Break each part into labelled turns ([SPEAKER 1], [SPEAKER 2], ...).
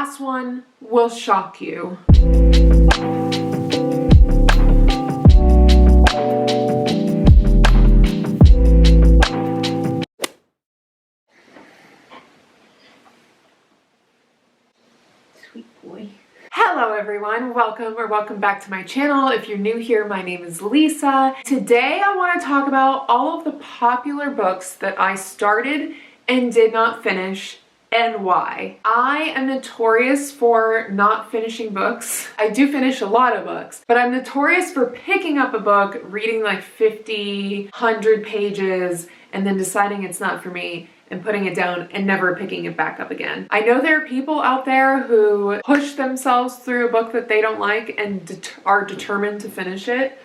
[SPEAKER 1] last one will shock you. Sweet boy. Hello everyone, welcome back to my channel. If you're new here, my name is Lisa. Today I want to talk about all of the popular books that I started and did not finish and why. I am notorious for not finishing books. I do finish a lot of books, but I'm notorious for picking up a book, reading like 50, 100 pages, and then deciding it's not for me and putting it down and never picking it back up again. I know there are people out there who push themselves through a book that they don't like and are determined to finish it.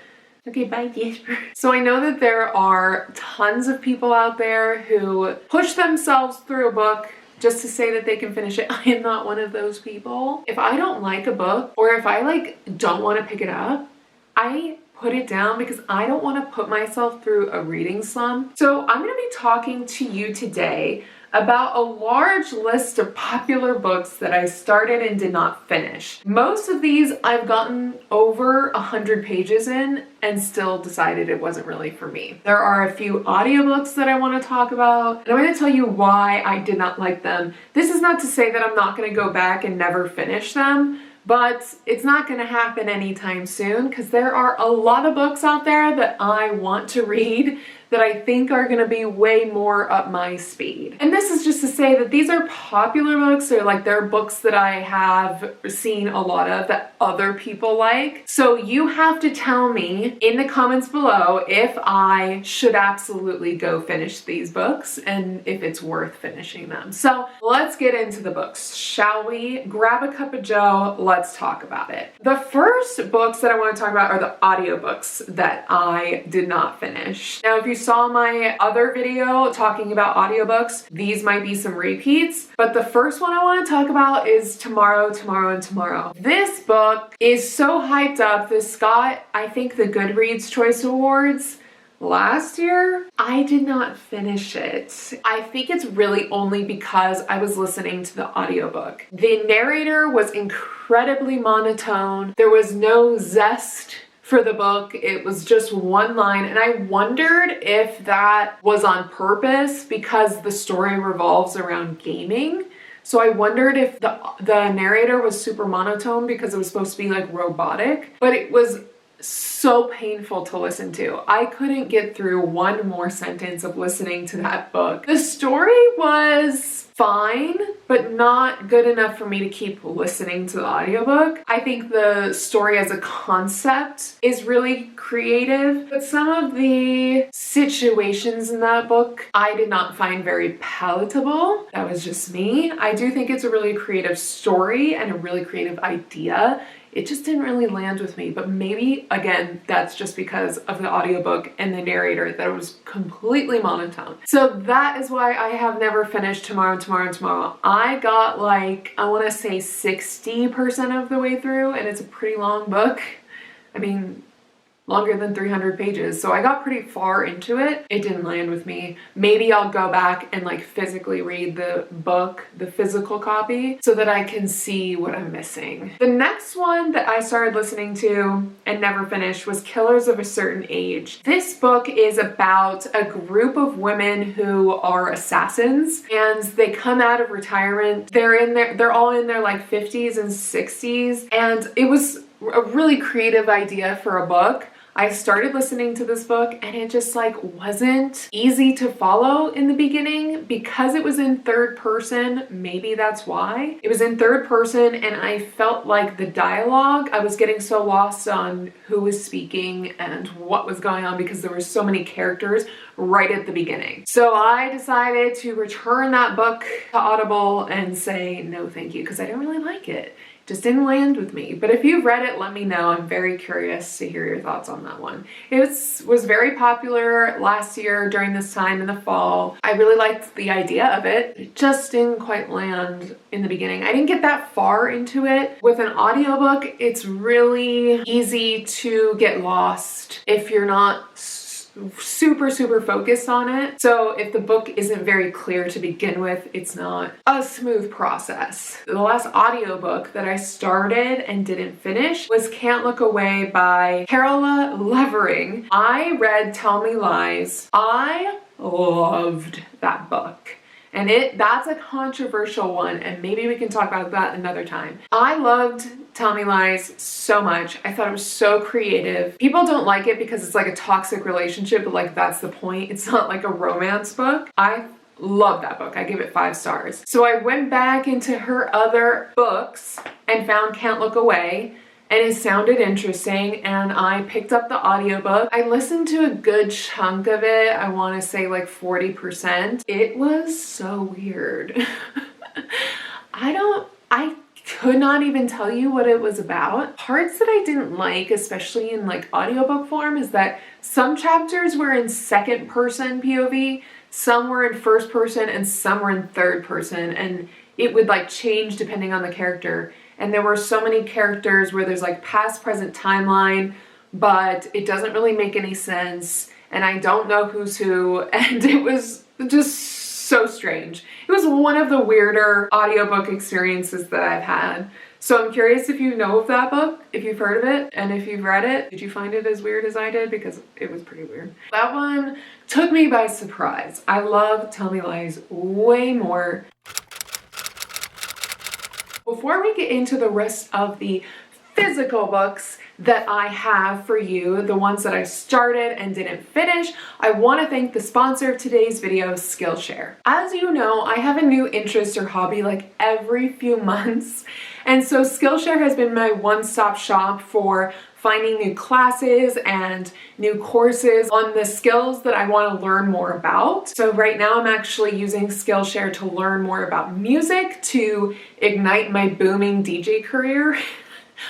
[SPEAKER 1] Okay, bye, Jasper. So I know that there are tons of people out there who push themselves through a book just to say that they can finish it. I am not one of those people. If I don't like a book, or if I don't want to pick it up, I put it down because I don't want to put myself through a reading slump. So I'm going to be talking to you today about a large list of popular books that I started and did not finish. Most of these I've gotten over 100 pages in and still decided it wasn't really for me. There are a few audiobooks that I want to talk about, and I'm going to tell you why I did not like them. This is not to say that I'm not going to go back and never finish them, but it's not going to happen anytime soon because there are a lot of books out there that I want to read that I think are going to be way more up my speed. And this is just to say that these are popular books, or they're books that I have seen a lot of that other people like. So you have to tell me in the comments below if I should absolutely go finish these books and if it's worth finishing them. So let's get into the books, shall we? Grab a cup of joe, let's talk about it. The first books that I want to talk about are the audiobooks that I did not finish. Now, if you saw my other video talking about audiobooks, these might be some repeats, but the first one I want to talk about is Tomorrow, Tomorrow, and Tomorrow. This book is so hyped up. This got, I think, the Goodreads Choice Awards last year. I did not finish it. I think it's really only because I was listening to the audiobook. The narrator was incredibly monotone. There was no zest for the book. It was just one line, and I wondered if that was on purpose because the story revolves around gaming. So I wondered if the narrator was super monotone because it was supposed to be robotic, but it was so painful to listen to. I couldn't get through one more sentence of listening to that book. The story was fine, but not good enough for me to keep listening to the audiobook. I think the story as a concept is really creative, but some of the situations in that book I did not find very palatable. That was just me. I do think it's a really creative story and a really creative idea. It just didn't really land with me, but maybe, again, that's just because of the audiobook and the narrator that was completely monotone. So that is why I have never finished Tomorrow, Tomorrow, Tomorrow. I got I want to say 60% of the way through, and it's a pretty long book. I mean, longer than 300 pages. So I got pretty far into it. It didn't land with me. Maybe I'll go back and physically read the book, the physical copy, so that I can see what I'm missing. The next one that I started listening to and never finished was Killers of a Certain Age. This book is about a group of women who are assassins, and they come out of retirement. They're all in their 50s and 60s, and it was a really creative idea for a book. I started listening to this book and it just wasn't easy to follow in the beginning because it was in third person. Maybe that's why. It was in third person and I felt like the dialogue, I was getting so lost on who was speaking and what was going on because there were so many characters right at the beginning. So I decided to return that book to Audible and say no thank you because I didn't really like it. Just didn't land with me. But if you've read it, let me know. I'm very curious to hear your thoughts on that one. It was very popular last year during this time in the fall. I really liked the idea of it. It just didn't quite land in the beginning. I didn't get that far into it. With an audiobook, it's really easy to get lost if you're not super, super focused on it. So if the book isn't very clear to begin with, it's not a smooth process. The last audiobook that I started and didn't finish was Can't Look Away by Carola Lovering. I read Tell Me Lies. I loved that book. And that's a controversial one, and maybe we can talk about that another time. I loved Tell Me Lies so much. I thought it was so creative. People don't like it because it's like a toxic relationship, but like that's the point. It's not like a romance book. I love that book. I give it 5 stars. So I went back into her other books and found Can't Look Away, and it sounded interesting, and I picked up the audiobook. I listened to a good chunk of it. I want to say like 40%. It was so weird. I could not even tell you what it was about. Parts that I didn't like, especially in like audiobook form, is that some chapters were in second person POV, some were in first person, and some were in third person, and it would like change depending on the character. And there were so many characters where there's like past, present timeline, but it doesn't really make any sense. And I don't know who's who. And it was just so strange. It was one of the weirder audiobook experiences that I've had. So I'm curious if you know of that book, if you've heard of it, and if you've read it, did you find it as weird as I did? Because it was pretty weird. That one took me by surprise. I love Tell Me Lies way more. Before we get into the rest of the physical books that I have for you, the ones that I started and didn't finish, I want to thank the sponsor of today's video, Skillshare. As you know, I have a new interest or hobby like every few months, and so Skillshare has been my one-stop shop for finding new classes and new courses on the skills that I want to learn more about. So right now I'm actually using Skillshare to learn more about music, to ignite my booming DJ career.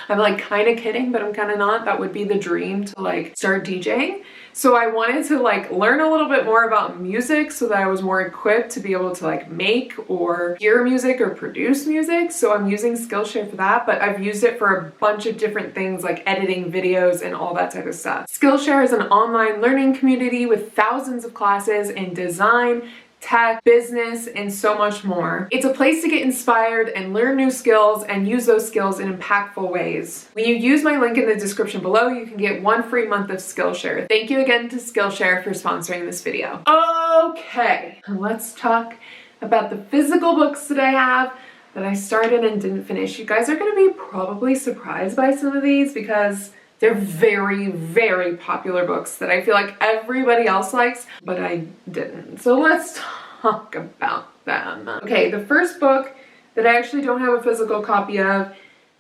[SPEAKER 1] I'm like kind of kidding, but I'm kind of not. That would be the dream, to like start DJing. So I wanted to like learn a little bit more about music so that I was more equipped to be able to like make or hear music or produce music. So I'm using Skillshare for that, but I've used it for a bunch of different things like editing videos and all that type of stuff. Skillshare is an online learning community with thousands of classes in design, tech, business, and so much more. It's a place to get inspired and learn new skills and use those skills in impactful ways. When you use my link in the description below, you can get 1 free month of Skillshare. Thank you again to Skillshare for sponsoring this video. Okay, let's talk about the physical books that I have that I started and didn't finish. You guys are gonna be probably surprised by some of these because they're very, very popular books that I feel like everybody else likes, but I didn't. So let's talk about them. Okay, the first book that I actually don't have a physical copy of,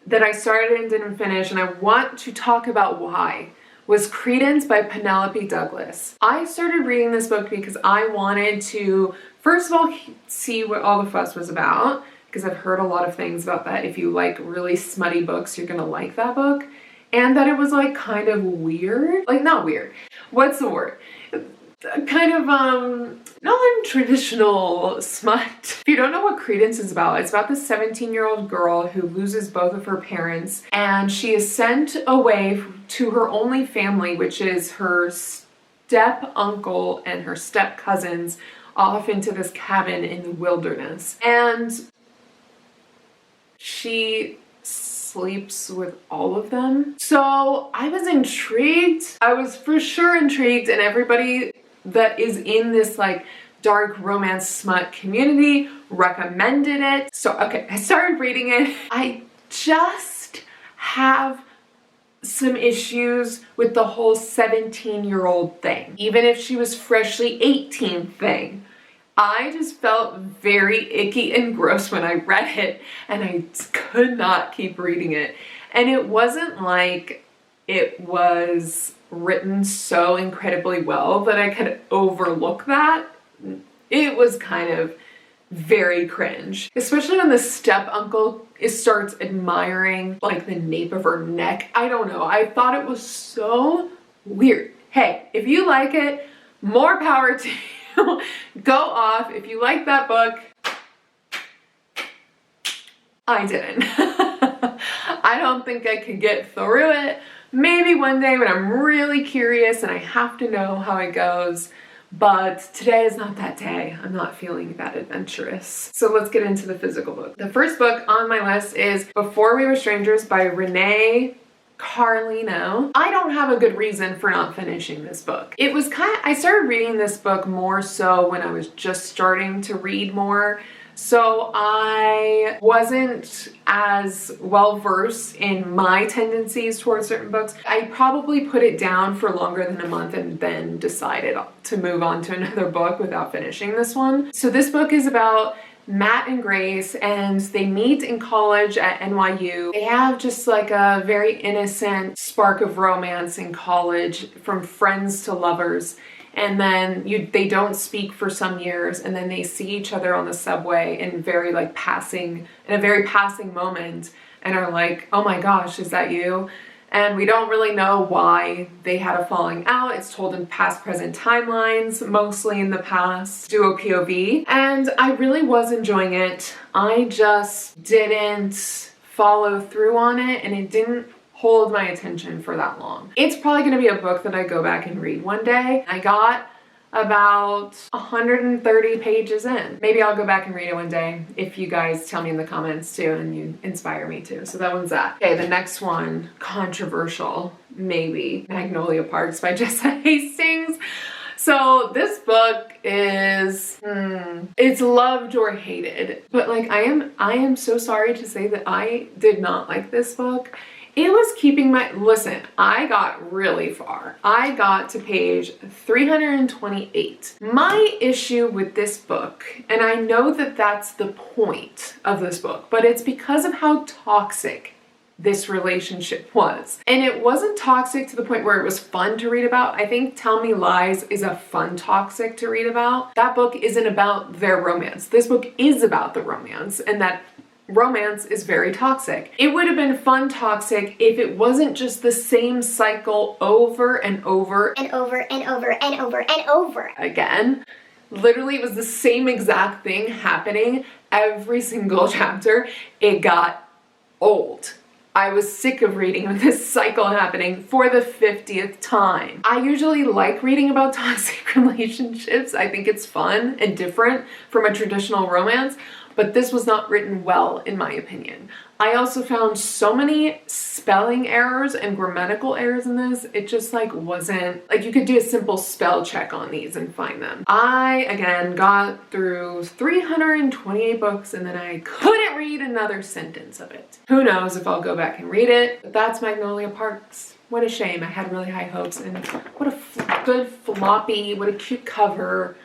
[SPEAKER 1] that I started and didn't finish, and I want to talk about why, was Credence by Penelope Douglas. I started reading this book because I wanted to, first of all, see what all the fuss was about, because I've heard a lot of things about that. If you like really smutty books, you're gonna like that book. And that it was like kind of weird, like not weird, what's the word? Kind of non-traditional smut. If you don't know what Credence is about, it's about this 17-year-old girl who loses both of her parents, and she is sent away to her only family, which is her step uncle and her step cousins, off into this cabin in the wilderness. And she sleeps with all of them. So I was intrigued. I was for sure intrigued, and everybody that is in this like dark romance smut community recommended it. So okay, I started reading it. I just have some issues with the whole 17-year-old thing, even if she was freshly 18 thing. I just felt very icky and gross when I read it, and I could not keep reading it. And it wasn't like it was written so incredibly well that I could overlook that. It was kind of very cringe, especially when the step uncle starts admiring like the nape of her neck. I don't know. I thought it was so weird. Hey, if you like it, more power to you. Go off. If you like that book, I didn't. I don't think I could get through it, maybe one day when I'm really curious and I have to know how it goes. But today is not that day. I'm not feeling that adventurous. So let's get into the physical book. The first book on my list is Before We Were Strangers by Renée Carlino. I don't have a good reason for not finishing this book. It was I started reading this book more so when I was just starting to read more. So I wasn't as well versed in my tendencies towards certain books. I probably put it down for longer than a month and then decided to move on to another book without finishing this one. So this book is about Matt and Grace, and they meet in college at NYU. They have just like a very innocent spark of romance in college, from friends to lovers. And then they don't speak for some years, and then they see each other on the subway in a very passing moment, and are like, oh my gosh, is that you? And we don't really know why they had a falling out. It's told in past present timelines, mostly in the past, duo POV. And I really was enjoying it. I just didn't follow through on it, and it didn't hold my attention for that long. It's probably going to be a book that I go back and read one day. I got about 130 pages in. Maybe I'll go back and read it one day if you guys tell me in the comments too and you inspire me to. So that one's that. Okay, the next one, controversial, maybe. Magnolia Parks by Jessa Hastings. So this book is, it's loved or hated. But I am so sorry to say that I did not like this book. It was keeping listen, I got really far. I got to page 328. My issue with this book, and I know that that's the point of this book, but it's because of how toxic this relationship was. And it wasn't toxic to the point where it was fun to read about. I think Tell Me Lies is a fun toxic to read about. That book isn't about their romance. This book is about the romance, and that romance is very toxic. It would have been fun toxic if it wasn't just the same cycle over and over and over and over and over and over again. Literally, it was the same exact thing happening every single chapter. It got old. I was sick of reading this cycle happening for the 50th time. I usually like reading about toxic relationships. I think it's fun and different from a traditional romance. But this was not written well, in my opinion. I also found so many spelling errors and grammatical errors in this. It just wasn't, you could do a simple spell check on these and find them. I, again, got through 328 books and then I couldn't read another sentence of it. Who knows if I'll go back and read it, but that's Magnolia Parks. What a shame. I had really high hopes, and what a good floppy, what a cute cover.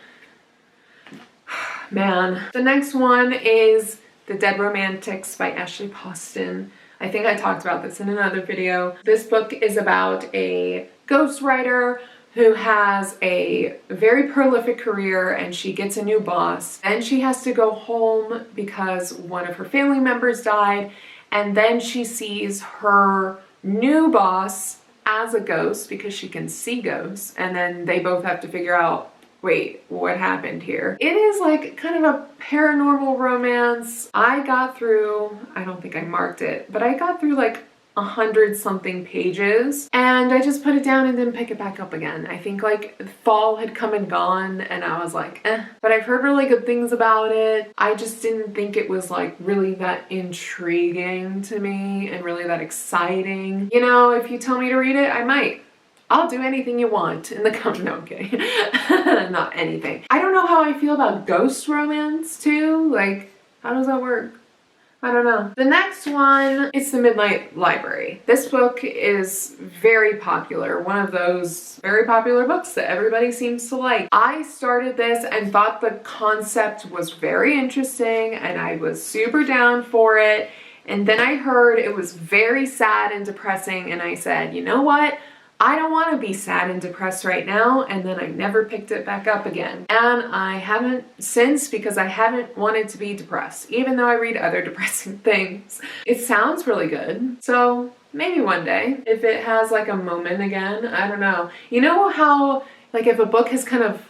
[SPEAKER 1] Man. The next one is The Dead Romantics by Ashley Poston. I think I talked about this in another video. This book is about a ghostwriter who has a very prolific career, and she gets a new boss. Then she has to go home because one of her family members died, and then she sees her new boss as a ghost because she can see ghosts, and then they both have to figure out, wait, what happened here? It is kind of a paranormal romance. I got through, I don't think I marked it, but I got through 100 something pages, and I just put it down and didn't pick it back up again. I think fall had come and gone, and I was eh. But I've heard really good things about it. I just didn't think it was really that intriguing to me and really that exciting. You know, if you tell me to read it, I might. I'll do anything you want in the comment. No, I'm kidding. Not anything. I don't know how I feel about ghost romance too. How does that work? I don't know. The next one is The Midnight Library. This book is very popular. One of those very popular books that everybody seems to like. I started this and thought the concept was very interesting, and I was super down for it. And then I heard it was very sad and depressing, and I said, you know what? I don't want to be sad and depressed right now, and then I never picked it back up again. And I haven't since, because I haven't wanted to be depressed, even though I read other depressing things. It sounds really good, so maybe one day, if it has a moment again, I don't know. You know how, if a book has kind of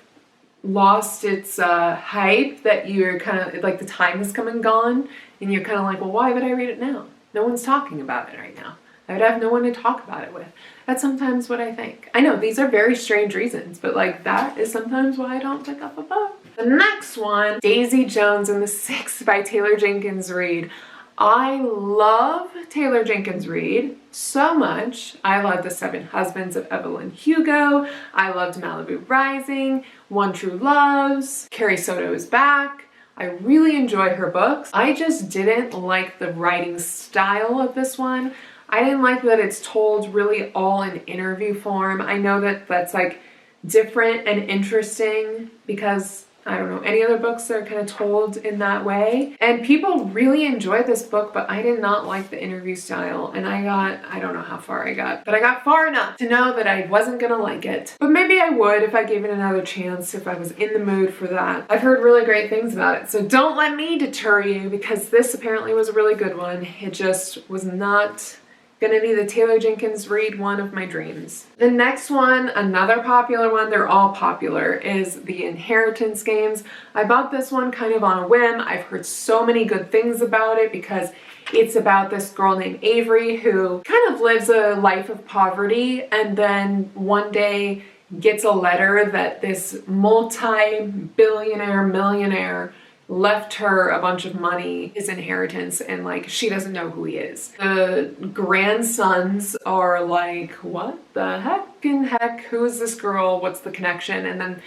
[SPEAKER 1] lost its hype, that you're kind of, the time has come and gone, and you're kind of well, why would I read it now? No one's talking about it right now. I would have no one to talk about it with. That's sometimes what I think. I know these are very strange reasons, but like that is sometimes why I don't pick up a book. The next one, Daisy Jones and the Six by Taylor Jenkins Reid. I love Taylor Jenkins Reid so much. I love The Seven Husbands of Evelyn Hugo. I loved Malibu Rising, One True Loves, Carrie Soto is Back. I really enjoy her books. I just didn't like the writing style of this one. I didn't like that it's told really all in interview form. I know that that's like different and interesting because I don't know any other books that are kind of told in that way. And people really enjoyed this book, but I did not like the interview style. And I don't know how far I got, but I got far enough to know that I wasn't gonna like it. But maybe I would if I gave it another chance, if I was in the mood for that. I've heard really great things about it. So don't let me deter you, because this apparently was a really good one. It just was not gonna be the Taylor Jenkins Reid one of my dreams. The next one, another popular one, they're all popular, is the Inheritance Games. I bought this one kind of on a whim. I've heard so many good things about it because it's about this girl named Avery who kind of lives a life of poverty and then one day gets a letter that this multi-billionaire millionaire left her a bunch of money, his inheritance, and like she doesn't know who he is. The grandsons are like, what the heck, who is this girl, what's the connection? And then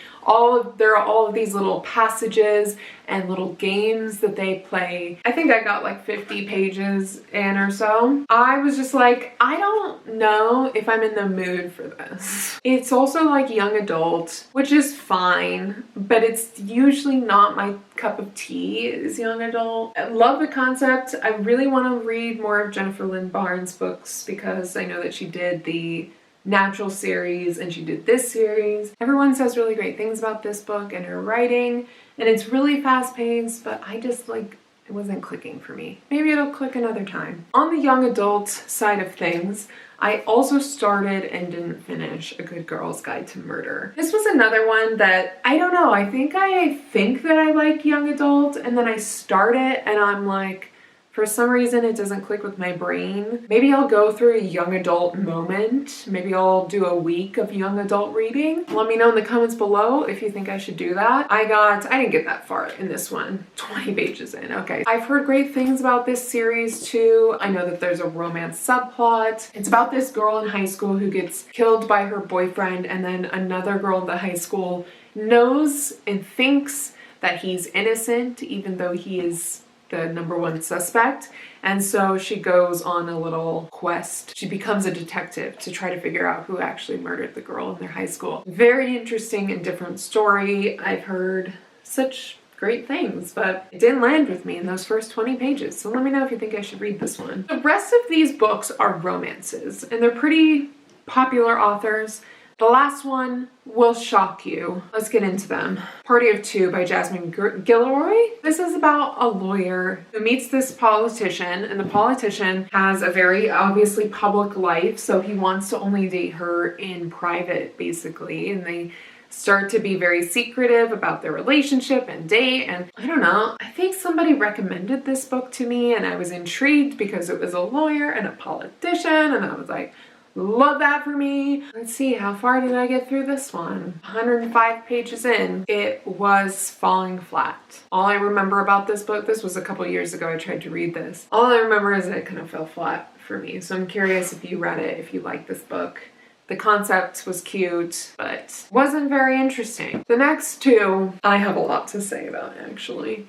[SPEAKER 1] there are all of these little passages and little games that they play. I think I got like 50 pages in or so. I was just like, I don't know if I'm in the mood for this. It's also like young adult, which is fine, but it's usually not my cup of tea is young adult. I love the concept. I really want to read more of Jennifer Lynn Barnes' books because I know that she did the Natural series and she did this series. Everyone says really great things about this book and her writing, and it's really fast paced, but I just like, it wasn't clicking for me. Maybe it'll click another time. On the young adult side of things, I also started and didn't finish A Good Girl's Guide to Murder. This was another one that, I don't know, I think that I like young adult, and then I start it and I'm like, for some reason it doesn't click with my brain. Maybe I'll go through a young adult moment. Maybe I'll do a week of young adult reading. Let me know in the comments below if you think I should do that. I didn't get that far in this one. 20 pages in, okay. I've heard great things about this series too. I know that there's a romance subplot. It's about this girl in high school who gets killed by her boyfriend, and then another girl in the high school knows and thinks that he's innocent even though he is the #1 suspect, and so she goes on a little quest. She becomes a detective to try to figure out who actually murdered the girl in their high school. Very interesting and different story. I've heard such great things, but it didn't land with me in those first 20 pages, so let me know if you think I should read this one. The rest of these books are romances, and they're pretty popular authors. The last one will shock you. Let's get into them. Party of Two by Jasmine Guillory. This is about a lawyer who meets this politician, and the politician has a very obviously public life, so he wants to only date her in private, basically, and they start to be very secretive about their relationship and date, and I don't know, I think somebody recommended this book to me and I was intrigued because it was a lawyer and a politician, and I was like, love that for me. Let's see, how far did I get through this one? 105 pages in. It was falling flat. All I remember about this book, this was a couple years ago I tried to read this. All I remember is that it kind of fell flat for me. So I'm curious if you read it, if you like this book. The concept was cute, but wasn't very interesting. The next two, I have a lot to say about actually.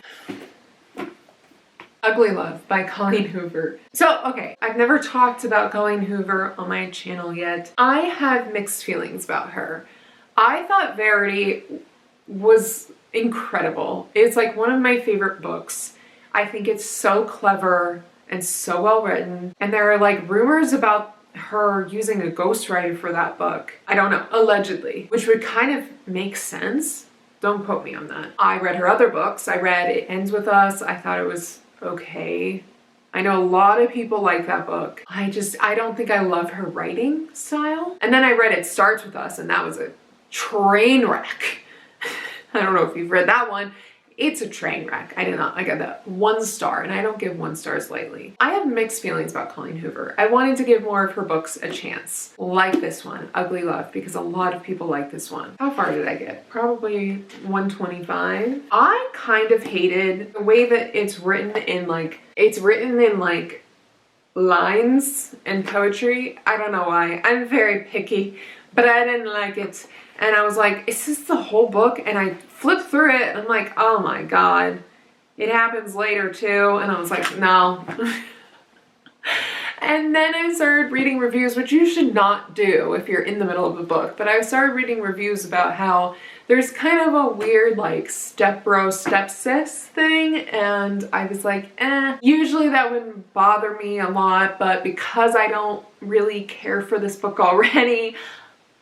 [SPEAKER 1] Ugly Love by Colleen Hoover. So, okay, I've never talked about Colleen Hoover on my channel yet. I have mixed feelings about her. I thought Verity was incredible. It's like one of my favorite books. I think it's so clever and so well written. And there are like rumors about her using a ghostwriter for that book. I don't know, allegedly, which would kind of make sense. Don't quote me on that. I read her other books. I read It Ends With Us. I thought it was okay. I know a lot of people like that book. I don't think I love her writing style. And then I read It Starts With Us, and that was a train wreck. I don't know if you've read that one. It's a train wreck. I got that 1 star, and I don't give 1 stars lightly. I have mixed feelings about Colleen Hoover. I wanted to give more of her books a chance, like this one, Ugly Love, because a lot of people like this one. How far did I get? Probably 125. I kind of hated the way that it's written in like lines and poetry. I don't know why. I'm very picky, but I didn't like it. And I was like, is this the whole book? And I flipped through it and I'm like, oh my God, it happens later too. And I was like, no. And then I started reading reviews, which you should not do if you're in the middle of a book. But I started reading reviews about how there's kind of a weird like stepbro, stepsis thing. And I was like, eh. Usually that wouldn't bother me a lot, but because I don't really care for this book already,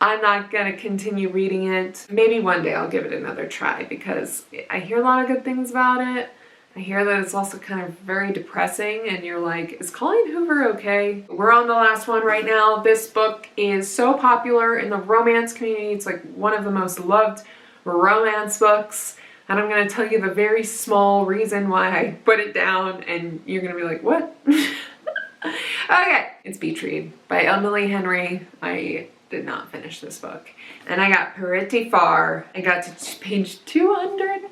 [SPEAKER 1] I'm not gonna continue reading it. Maybe one day I'll give it another try because I hear a lot of good things about it. I hear that it's also kind of very depressing and you're like, is Colleen Hoover okay? We're on the last one right now. This book is so popular in the romance community. It's like one of the most loved romance books. And I'm gonna tell you the very small reason why I put it down and you're gonna be like, what? Okay, it's Beach Read by Emily Henry. I did not finish this book and I got pretty far. I got to page 200.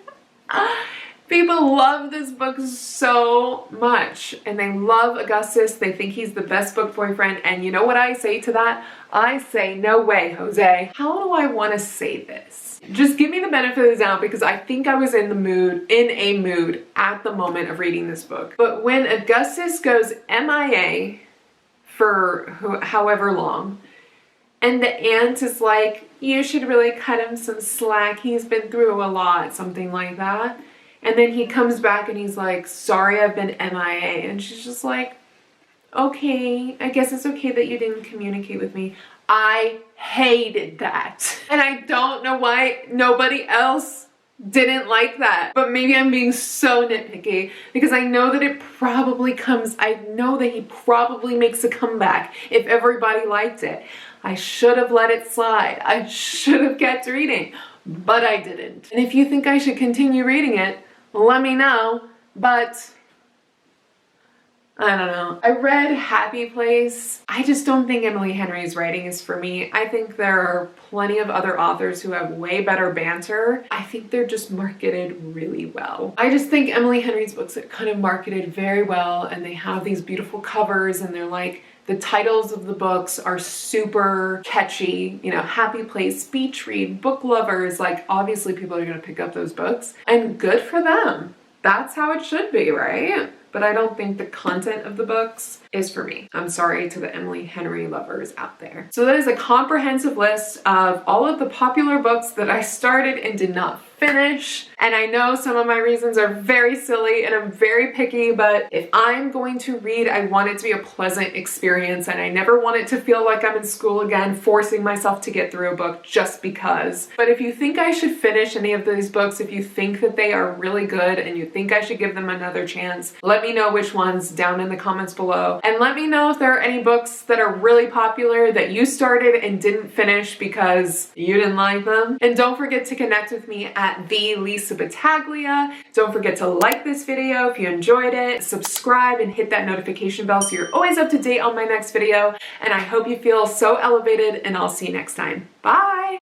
[SPEAKER 1] People love this book so much and they love Augustus. They think he's the best book boyfriend, and you know what I say to that? I say, no way, Jose. How do I want to say this? Just give me the benefit of the doubt because I think I was in a mood at the moment of reading this book. But when Augustus goes MIA for however long, and the aunt is like, you should really cut him some slack. He's been through a lot, something like that. And then he comes back and he's like, sorry, I've been MIA. And she's just like, okay, I guess it's okay that you didn't communicate with me. I hated that. And I don't know why nobody else didn't like that. But maybe I'm being so nitpicky because I know that I know that he probably makes a comeback if everybody liked it. I should have let it slide. I should have kept reading, but I didn't. And if you think I should continue reading it, let me know, but I don't know. I read Happy Place. I just don't think Emily Henry's writing is for me. I think there are plenty of other authors who have way better banter. I think they're just marketed really well. I just think Emily Henry's books are kind of marketed very well and they have these beautiful covers and they're like, the titles of the books are super catchy, you know, Happy Place, Beach Read, book lovers, like obviously people are gonna pick up those books and good for them. That's how it should be, right? But I don't think the content of the books is for me. I'm sorry to the Emily Henry lovers out there. So that is a comprehensive list of all of the popular books that I started and did not finish. And I know some of my reasons are very silly and I'm very picky, but if I'm going to read, I want it to be a pleasant experience and I never want it to feel like I'm in school again, forcing myself to get through a book just because. But if you think I should finish any of these books, if you think that they are really good and you think I should give them another chance, let me know which ones down in the comments below. And let me know if there are any books that are really popular that you started and didn't finish because you didn't like them. And don't forget to connect with me at thelisabattaglia. Don't forget to like this video if you enjoyed it, subscribe and hit that notification bell so you're always up to date on my next video. And I hope you feel so elevated and I'll see you next time. Bye!